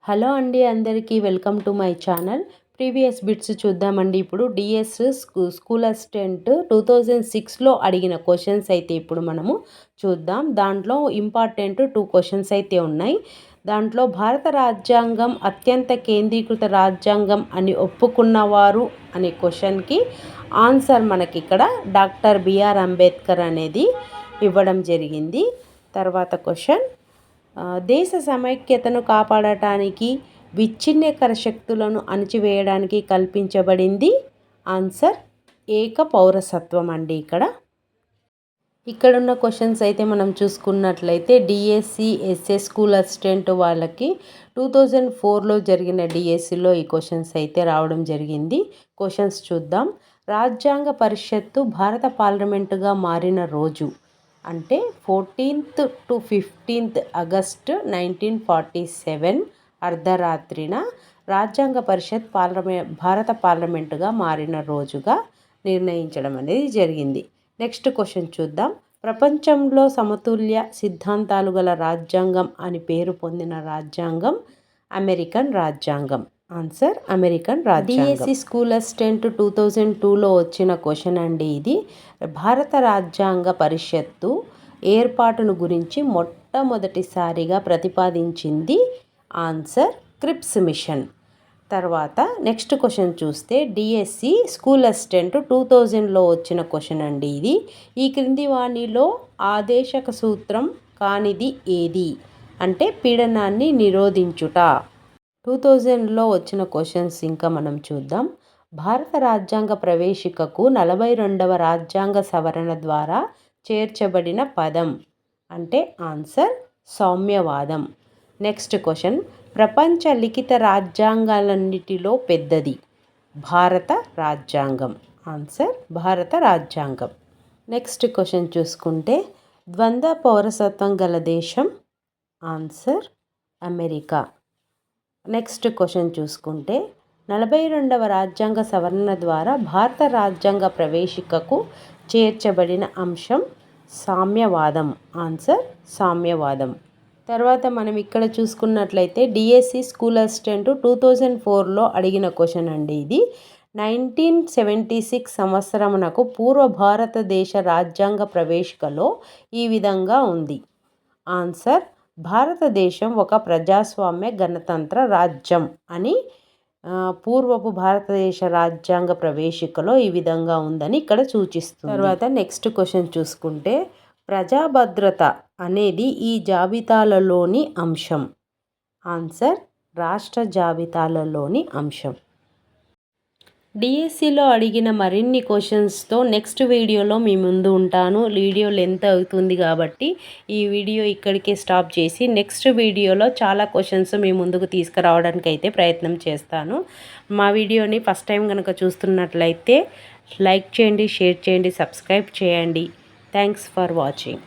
Hello అండి, అందరికీ welcome to my channel. Previous bits చూద్దామండి. ఇప్పుడు డిఎస్ స్కూల్ అసిస్టెంట్ 2006లో అడిగిన క్వశ్చన్స్ అయితే ఇప్పుడు మనము చూద్దాం. దాంట్లో ఇంపార్టెంట్ 2 క్వశ్చన్స్ అయితే ఉన్నాయి. దాంట్లో భారత రాజ్యాంగం అత్యంత కేంద్రీకృత రాజ్యాంగం అని ఒప్పుకున్నవారు అనే క్వశ్చన్కి ఆన్సర్ మనకి ఇక్కడ డాక్టర్ బిఆర్ అంబేద్కర్ అనేది ఇవ్వడం జరిగింది. తర్వాత క్వశ్చన్, దేశ సమైక్యతను కాపాడటానికి విచ్ఛిన్నకర శక్తులను అణచివేయడానికి కల్పించబడింది. ఆన్సర్ ఏక పౌరసత్వం అండి. ఇక్కడున్న క్వశ్చన్స్ అయితే మనం చూసుకున్నట్లయితే డిఎస్సి ఎస్ఎస్ స్కూల్ అసిస్టెంట్ వాళ్ళకి 2004లో జరిగిన డిఎస్సిలో ఈ క్వశ్చన్స్ అయితే రావడం జరిగింది. క్వశ్చన్స్ చూద్దాం. రాజ్యాంగ పరిషత్తు భారత పార్లమెంటుగా మారిన రోజు అంటే 14th to 15th ఆగస్ట్ 1947 అర్ధరాత్రిన రాజ్యాంగ పరిషత్ భారత పార్లమెంటుగా మారిన రోజుగా నిర్ణయించడం అనేది జరిగింది. నెక్స్ట్ క్వశ్చన్ చూద్దాం. ప్రపంచంలో సమతుల్య సిద్ధాంతాలు గల రాజ్యాంగం అని పేరు పొందిన రాజ్యాంగం అమెరికన్ రాజ్యాంగం. ఆన్సర్ అమెరికన్ రాజ్యాంగం. డిఎస్సి స్కూల్ అసిస్టెంట్ 2002లో వచ్చిన క్వశ్చన్ అండి ఇది. భారత రాజ్యాంగ పరిషత్తు ఏర్పాటును గురించి మొట్టమొదటిసారిగా ప్రతిపాదించింది. Answer క్రిప్స్ machine. తర్వాత నెక్స్ట్ క్వశ్చన్ చూస్తే డిఎస్సి స్కూల్ అసిస్టెంట్ 2000లో వచ్చిన క్వశ్చన్ అండి ఇది. ఈ క్రింది వాణిలో ఆదేశక సూత్రం కానిది ఏది? అంటే పీడనాన్ని నిరోధించుట. 2000లో వచ్చిన క్వశ్చన్స్ ఇంకా మనం చూద్దాం. భారత రాజ్యాంగ ప్రవేశికకు 42వ రాజ్యాంగ సవరణ ద్వారా చేర్చబడిన పదం అంటే ఆన్సర్ సామ్యవాదం. నెక్స్ట్ క్వశ్చన్, ప్రపంచ లిఖిత రాజ్యాంగాలన్నిటిలో పెద్దది భారత రాజ్యాంగం. ఆన్సర్ భారత రాజ్యాంగం. నెక్స్ట్ క్వశ్చన్ చూసుకుంటే ద్వంద్వ పౌరసత్వం గల దేశం. Answer America. నెక్స్ట్ క్వశ్చన్ చూసుకుంటే 42వ రాజ్యాంగ సవరణ ద్వారా భారత రాజ్యాంగ ప్రవేశికకు చేర్చబడిన అంశం సామ్యవాదం. ఆన్సర్ సామ్యవాదం. తర్వాత మనం ఇక్కడ చూసుకున్నట్లయితే డిఎస్సి స్కూల్ అసిస్టెంట్ 2004లో అడిగిన క్వశ్చన్ అండి ఇది. 1976 సంవత్సరమునకు పూర్వ భారతదేశ రాజ్యాంగ ప్రవేశికలో ఈ విధంగా ఉంది. ఆన్సర్ భారతదేశం ఒక ప్రజాస్వామ్య గణతంత్ర రాజ్యం అని పూర్వపు భారతదేశ రాజ్యాంగ ప్రవేశికలో ఈ విధంగా ఉందని ఇక్కడ సూచిస్తుంది. తర్వాత నెక్స్ట్ క్వశ్చన్ చూసుకుంటే ప్రజాభద్రత అనేది ఈ జాబితాలలోని అంశం. ఆన్సర్ రాష్ట్ర జాబితాలలోని అంశం. డిఎస్సిలో అడిగిన మరిన్ని క్వశ్చన్స్తో నెక్స్ట్ వీడియోలో మీ ముందు ఉంటాను. వీడియో లెంత్ అవుతుంది కాబట్టి ఈ వీడియో ఇక్కడికే స్టాప్ చేసి నెక్స్ట్ వీడియోలో చాలా క్వశ్చన్స్ మీ ముందుకు తీసుకురావడానికి అయితే ప్రయత్నం చేస్తాను. మా వీడియోని ఫస్ట్ టైం కనుక చూస్తున్నట్లయితే లైక్ చేయండి, షేర్ చేయండి, సబ్స్క్రైబ్ చేయండి. Thanks for watching.